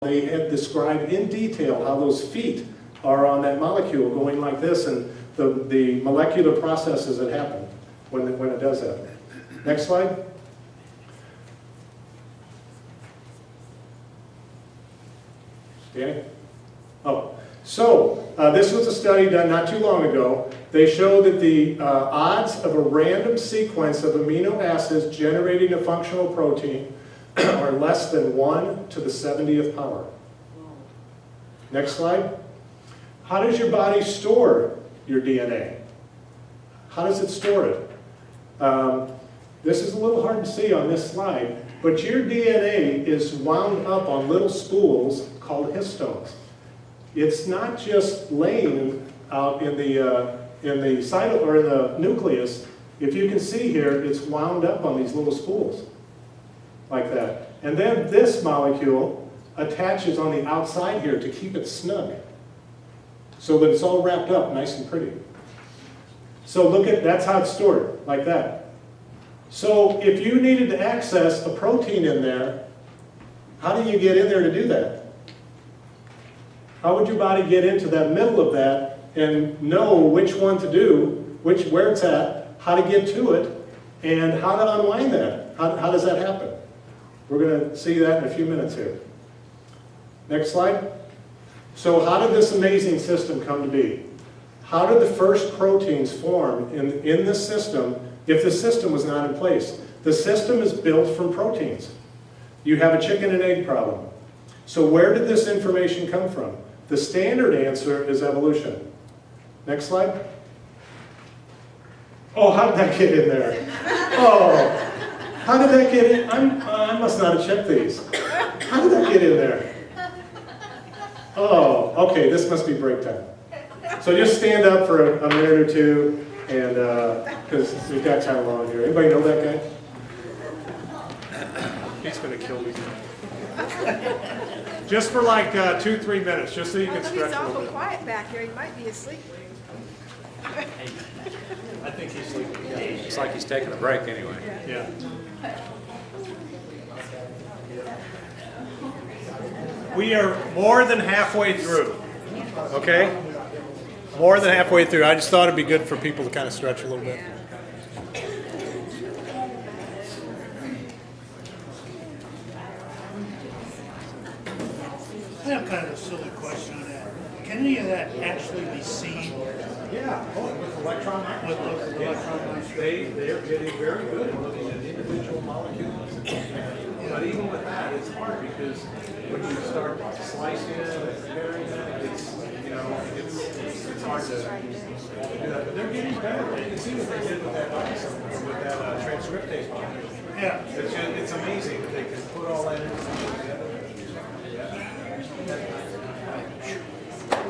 They had described in detail how those feet are on that molecule going like this and the molecular processes that happen when it does that. Next slide. Danny? Oh, so this was a study done not too long ago. They showed that the odds of a random sequence of amino acids generating a functional protein are less than 1 to the 70th power. Next slide. How does your body store your DNA? How does it store it? This is a little hard to see on this slide, but your DNA is wound up on little spools called histones. It's not just laying out in the cytoplasm or in the nucleus. If you can see here, it's wound up on these little spools like that. And then this molecule attaches on the outside here to keep it snug, so that it's all wrapped up nice and pretty. So look at, that's how it's stored, like that. So if you needed to access a protein in there, how do you get in there to do that? How would your body get into that middle of that and know which one to do, where it's at, how to get to it, and how to unwind that? How does that happen? We're going to see that in a few minutes here. Next slide. So how did this amazing system come to be? How did the first proteins form in this system if the system was not in place? The system is built from proteins. You have a chicken and egg problem. So where did this information come from? The standard answer is evolution. Next slide. Oh, how did that get in there? Oh. How did that get in? I must not have checked these. How did that get in there? Oh, okay, this must be break time. So just stand up for a minute or two, and because we've got time long here. Anybody know that guy? He's going to kill me. Just for like 2-3 minutes, just so you can stretch a little bit. He's awful quiet back here. He might be asleep. I think he's sleeping. It's like he's taking a break anyway. Yeah. We are more than halfway through, okay? More than halfway through. I just thought it'd be good for people to kind of stretch a little bit. I have kind of a silly question on that. Can any of that actually be seen Yeah, with electron microscopes. with electron microscopes? They're getting very good at looking at individual molecules. But even with that, it's hard because when you start slicing it and preparing it, it's hard to do that. But they're getting better. You can see what they did with that transcriptase molecule. Yeah. It's amazing that they can put all that information together.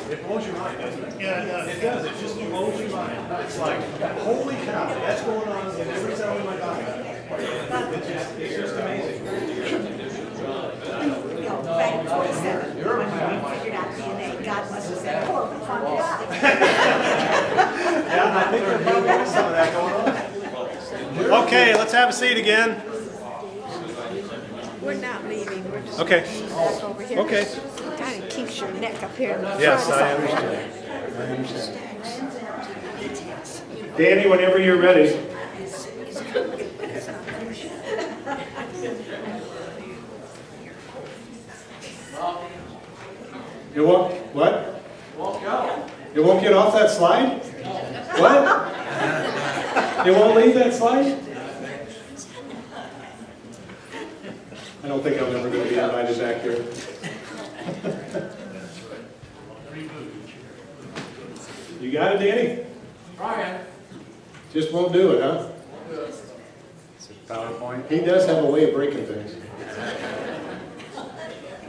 It blows your mind, doesn't it? Yeah, it does. It does. It just blows your mind. It's like, holy cow, that's going on in every cell in my body. It's just amazing. Back in 27, when we figured out DNA, God must have said, "Oh, we found it out." Yeah, I think there's probably some of that going on. Okay, let's have a seat again. We're not leaving. We're just Okay. back over here. Okay. Kind of keeps your neck up here in the Yes, front. I understand. Danny, whenever you're ready. You won't, what? Won't go. You won't get off that slide? What? You won't leave that slide? I don't think I'm ever going to be invited back here. You got it, Danny? Trying. Just won't do it, huh? It's a PowerPoint. He does have a way of breaking things.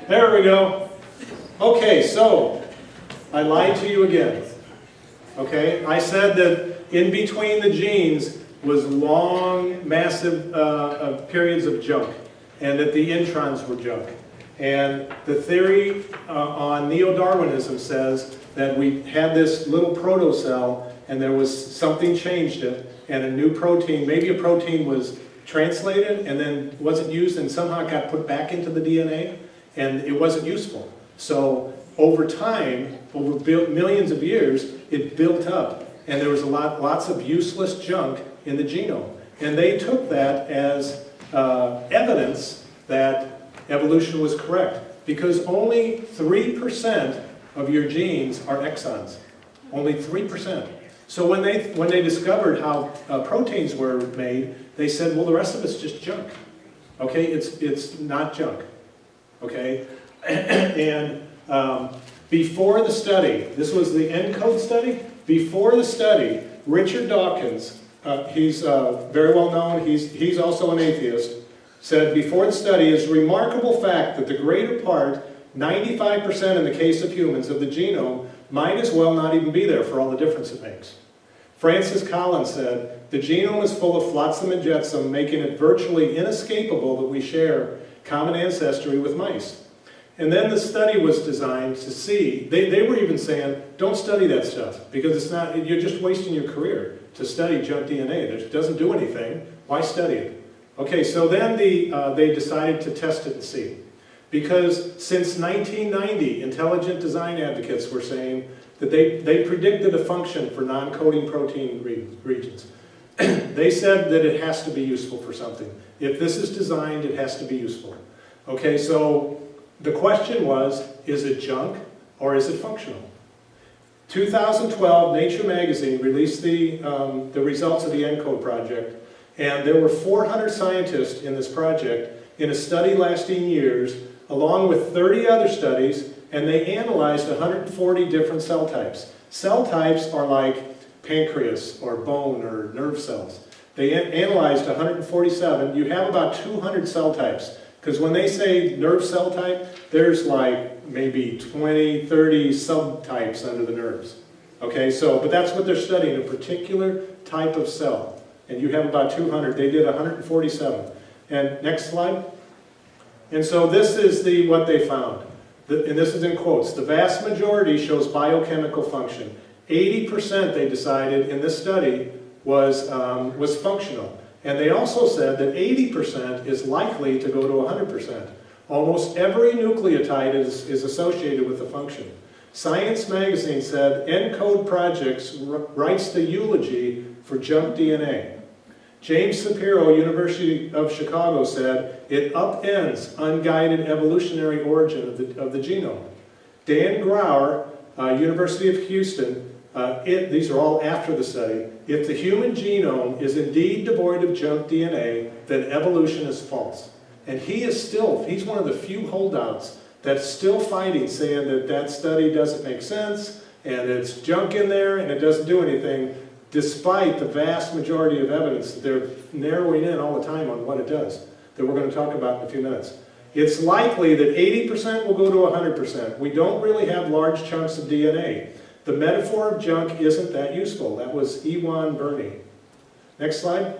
There we go. Okay, so I lied to you again. Okay, I said that in between the genes was long, massive periods of junk, and that the introns were junk. And the theory on neo-Darwinism says that we had this little protocell, and there was something changed it, and a new protein, maybe a protein was translated and then wasn't used and somehow got put back into the DNA. and it wasn't useful. So over time, over millions of years, it built up, and there was lots of useless junk in the genome. And they took that as evidence that evolution was correct, because only 3% of your genes are exons. Only 3%. So when they discovered how proteins were made, they said, well, the rest of it's just junk. Okay, it's not junk. Okay, and before the study, this was the ENCODE study. Before the study, Richard Dawkins, he's very well known. He's also an atheist. Said before the study, it's a remarkable fact that the greater part, 95% in the case of humans, of the genome might as well not even be there for all the difference it makes. Francis Collins said, the genome is full of flotsam and jetsam, making it virtually inescapable that we share common ancestry with mice. And then the study was designed to see, they were even saying, don't study that stuff, because it's not, you're just wasting your career to study junk DNA. It doesn't do anything. Why study it? Okay, so then they decided to test it and see. Because since 1990, intelligent design advocates were saying that they predicted a function for non-coding protein regions. They said that it has to be useful for something. If this is designed, it has to be useful. Okay, so the question was, is it junk or is it functional? 2012, Nature magazine released the results of the ENCODE project, and there were 400 scientists in this project in a study lasting years, along with 30 other studies, and they analyzed 140 different cell types. Cell types are like pancreas or bone or nerve cells. They analyzed 147. You have about 200 cell types, because when they say nerve cell type, there's like maybe 20, 30 subtypes under the nerves. Okay, so, but that's what they're studying, a particular type of cell. And you have about 200. They did 147. And next slide. And so this is what they found. And this is in quotes. The vast majority shows biochemical function. 80% they decided in this study was functional. And they also said that 80% is likely to go to 100%. Almost every nucleotide is associated with a function. Science magazine said ENCODE Projects writes the eulogy for junk DNA. James Shapiro, University of Chicago, said it upends unguided evolutionary origin of the genome. Dan Grauer, University of Houston, these are all after the study. If the human genome is indeed devoid of junk DNA, then evolution is false. And he's one of the few holdouts that's still fighting, saying that that study doesn't make sense, and it's junk in there, and it doesn't do anything, despite the vast majority of evidence that they're narrowing in all the time on what it does, that we're going to talk about in a few minutes. It's likely that 80% will go to 100%. We don't really have large chunks of DNA. The metaphor of junk isn't that useful. That was Ewan Burney. Next slide.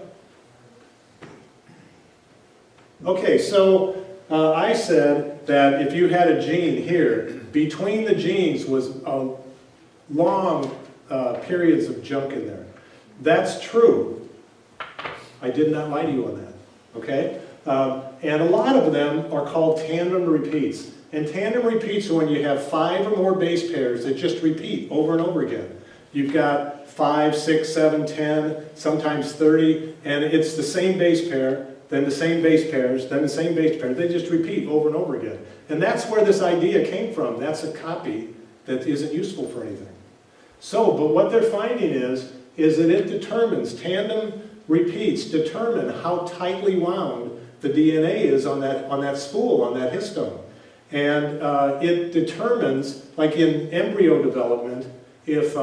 Okay, so I said that if you had a gene here, between the genes was long periods of junk in there. That's true. I did not lie to you on that, okay? And a lot of them are called tandem repeats. And tandem repeats are when you have 5 or more base pairs that just repeat over and over again. You've got 5, 6, 7, 10, sometimes 30, and it's the same base pair, then the same base pairs, then the same base pairs. They just repeat over and over again. And that's where this idea came from. That's a copy that isn't useful for anything. So, but what they're finding is that it determines, tandem repeats determine how tightly wound the DNA is on that spool, on that histone. And it determines, like in embryo development, if,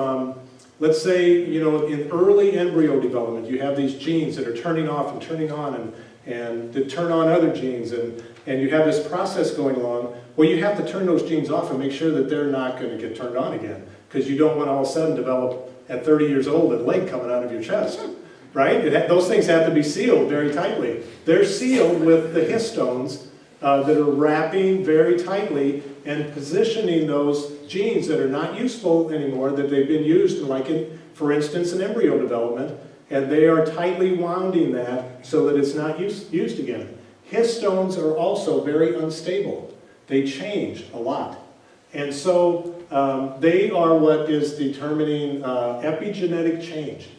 let's say, in early embryo development, you have these genes that are turning off and turning on and that turn on other genes, and you have this process going along, well, you have to turn those genes off and make sure that they're not going to get turned on again, because you don't want to all of a sudden develop at 30 years old a leg coming out of your chest, right? Those things have to be sealed very tightly. They're sealed with the histones that are wrapping very tightly and positioning those genes that are not useful anymore, that they've been used, like for instance, in embryo development, and they are tightly wounding that so that it's not used again. Histones are also very unstable. they change a lot. And so they are what is determining epigenetic change.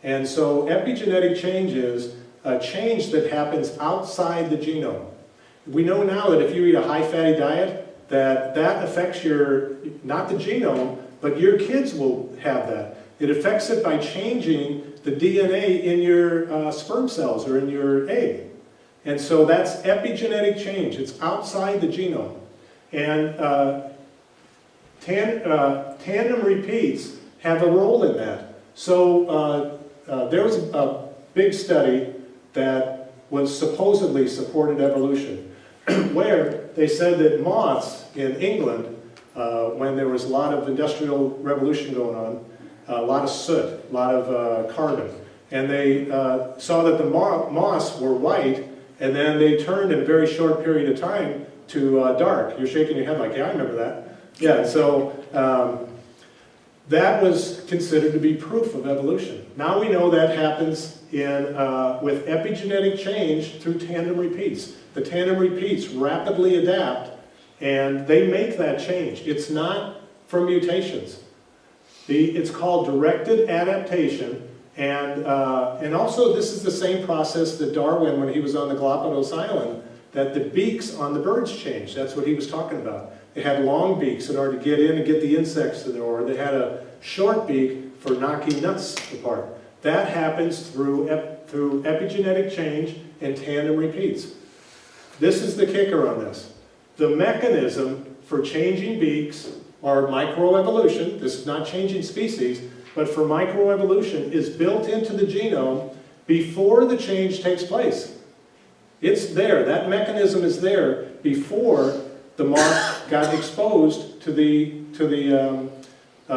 And so epigenetic change is a change that happens outside the genome. We know now that if you eat a high-fatty diet, that affects not the genome, but your kids will have that. It affects it by changing the DNA in your sperm cells or in your egg. And so that's epigenetic change. It's outside the genome. And tandem repeats have a role in that. So there was a big study that was supposedly supported evolution, where they said that moths in England, when there was a lot of industrial revolution going on, a lot of soot, a lot of carbon, and they saw that the moths were white, and then they turned in a very short period of time to dark. You're shaking your head like, yeah, I remember that. Yeah, so that was considered to be proof of evolution. Now we know that happens with epigenetic change through tandem repeats. The tandem repeats rapidly adapt, and they make that change. It's not from mutations. It's called directed adaptation, and also this is the same process that Darwin, when he was on the Galapagos Island, that the beaks on the birds changed. That's what he was talking about. They had long beaks in order to get in and get the insects in there, or they had a short beak for knocking nuts apart. That happens through epigenetic change and tandem repeats. This is the kicker on this. The mechanism for changing beaks, or microevolution, this is not changing species, but for microevolution is built into the genome before the change takes place. It's there, that mechanism is there before the moth got exposed to the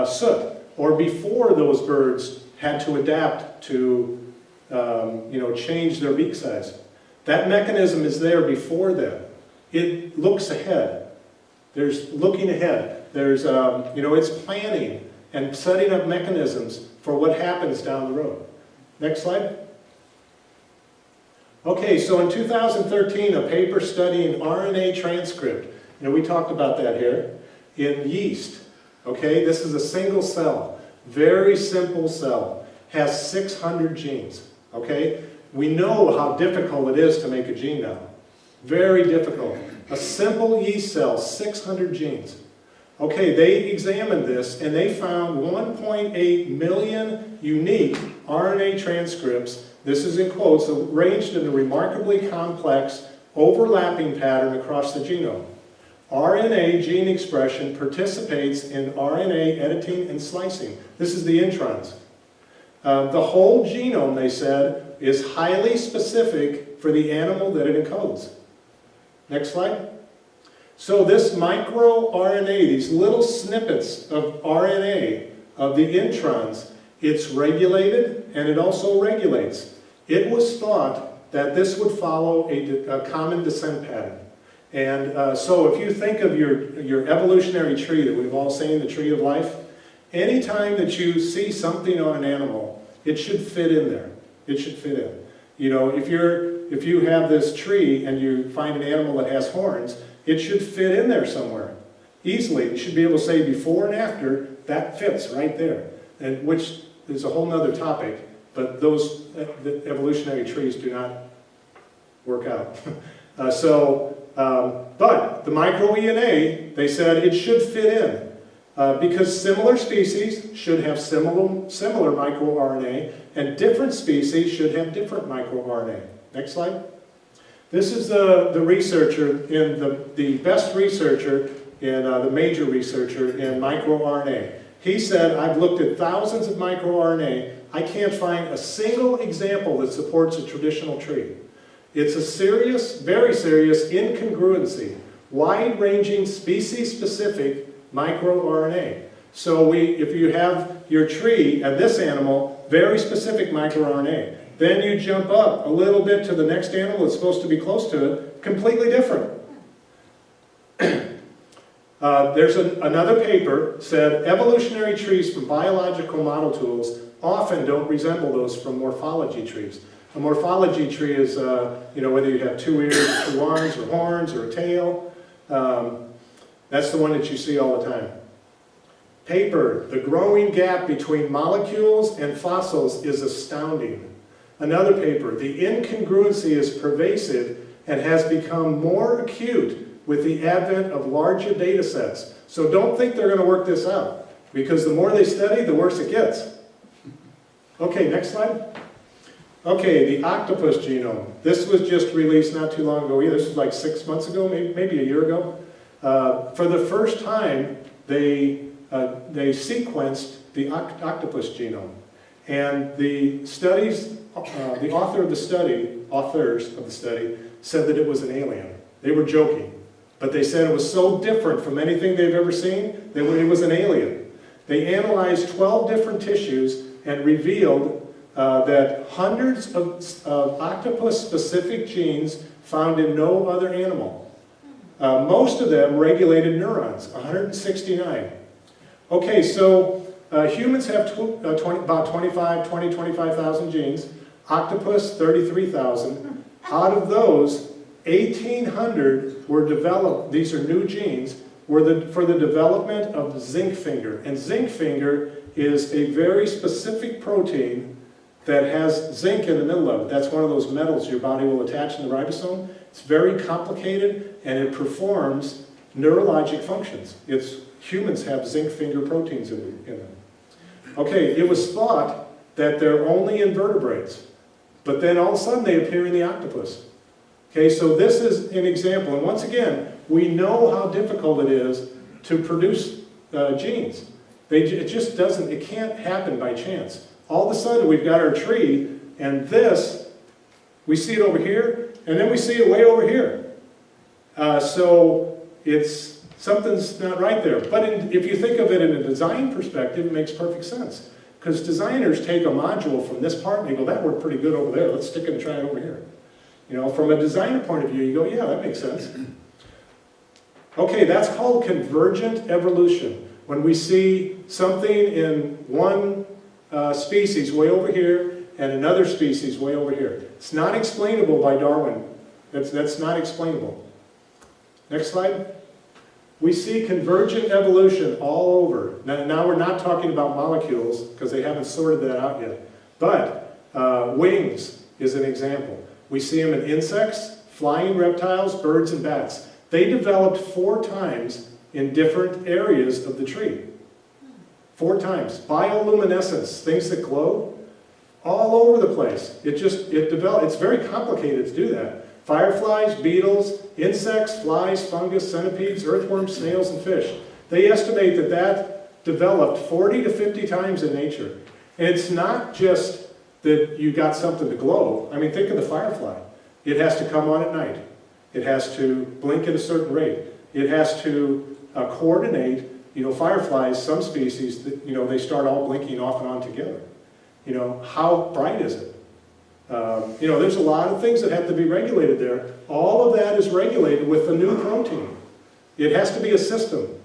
soot, or before those birds had to adapt to change their beak size. That mechanism is there before then. It looks ahead. There's looking ahead. There's, it's planning and setting up mechanisms for what happens down the road. Next slide. Okay, so in 2013, a paper studying RNA transcript, we talked about that here, in yeast. Okay, this is a single cell, very simple cell, has 600 genes. Okay, we know how difficult it is to make a gene now. Very difficult. A simple yeast cell, 600 genes. Okay, they examined this and they found 1.8 million unique RNA transcripts, this is in quotes, arranged in a remarkably complex overlapping pattern across the genome. RNA gene expression participates in RNA editing and slicing. This is the introns. The whole genome, they said, is highly specific for the animal that it encodes. Next slide. So this microRNA, these little snippets of RNA of the introns, it's regulated and it also regulates. It was thought that this would follow a common descent pattern. And so if you think of your evolutionary tree that we've all seen, the tree of life, anytime that you see something on an animal, it should fit in there. It should fit in. If you have this tree and you find an animal that has horns, it should fit in there somewhere. Easily, you should be able to say before and after, that fits right there. And which is a whole nother topic, but those the evolutionary trees do not work out. But the microRNA, they said it should fit in. Because similar species should have similar microRNA, and different species should have different microRNA. Next slide. This is the researcher, the best researcher, the major researcher in microRNA. He said, I've looked at thousands of microRNA. I can't find a single example that supports a traditional tree. It's a serious, very serious incongruency. Wide-ranging, species-specific microRNA. So if you have your tree and this animal, very specific microRNA. Then you jump up a little bit to the next animal that's supposed to be close to it, completely different. There's another paper said evolutionary trees from biological model tools often don't resemble those from morphology trees. A morphology tree is, whether you have 2 ears, or 2 arms, or horns, or a tail. That's the one that you see all the time. Paper, the growing gap between molecules and fossils is astounding. Another paper, the incongruency is pervasive and has become more acute with the advent of larger data sets. So don't think they're going to work this out, because the more they study, the worse it gets. Okay, next slide. Okay, the octopus genome. This was just released not too long ago either. This was like 6 months ago, maybe a year ago. For the first time, they sequenced the octopus genome. And the studies, the authors of the study said that it was an alien. They were joking, but they said it was so different from anything they've ever seen that it was an alien. They analyzed 12 different tissues and revealed that hundreds of octopus-specific genes found in no other animal. Most of them regulated neurons, 169. Okay, so humans have about 25,000 genes. Octopus, 33,000. Out of those, 1,800 were developed, these are new genes, were for the development of zinc finger. And zinc finger is a very specific protein that has zinc in the middle of it. That's one of those metals your body will attach in the ribosome. It's very complicated, and it performs neurologic functions. Humans have zinc finger proteins in them. Okay, it was thought that they're only in vertebrates, but then all of a sudden they appear in the octopus. Okay, so this is an example, and once again, we know how difficult it is to produce genes. It just doesn't, it can't happen by chance. All of a sudden we've got our tree, and this, we see it over here, and then we see it way over here. So something's not right there. But if you think of it in a design perspective, it makes perfect sense. Because designers take a module from this part and they go, that worked pretty good over there, let's stick it and try it over here. You know, from a designer point of view, you go, yeah, that makes sense. Okay, that's called convergent evolution. When we see something in one species way over here and another species way over here. It's not explainable by Darwin. That's not explainable. Next slide. We see convergent evolution all over. Now we're not talking about molecules because they haven't sorted that out yet. But wings is an example. We see them in insects, flying reptiles, birds, and bats. They developed 4 times in different areas of the tree. 4 times. Bioluminescence, things that glow, all over the place. It's very complicated to do that. Fireflies, beetles, insects, flies, fungus, centipedes, earthworms, snails, and fish. They estimate that developed 40 to 50 times in nature. And it's not just that you got something to glow. I mean, think of the firefly. It has to come on at night. It has to blink at a certain rate. It has to coordinate. You know, fireflies, some species, they start all blinking off and on together. You know, how bright is it? There's a lot of things that have to be regulated there. All of that is regulated with the new protein. It has to be a system.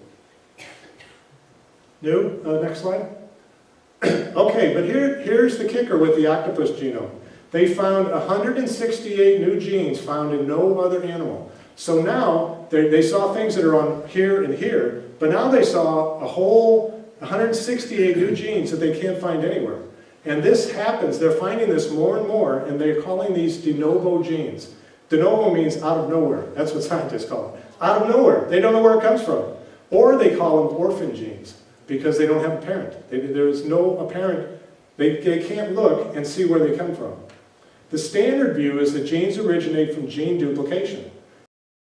Next slide. Okay, but here's the kicker with the octopus genome. They found 168 new genes found in no other animal. So now, they saw things that are on here and here, but now they saw a whole 168 new genes that they can't find anywhere. And this happens, they're finding this more and more, and they're calling these de novo genes. De novo means out of nowhere. That's what scientists call it. Out of nowhere. They don't know where it comes from. Or they call them orphan genes, because they don't have a parent. There is no apparent, they can't look and see where they come from. The standard view is that genes originate from gene duplication.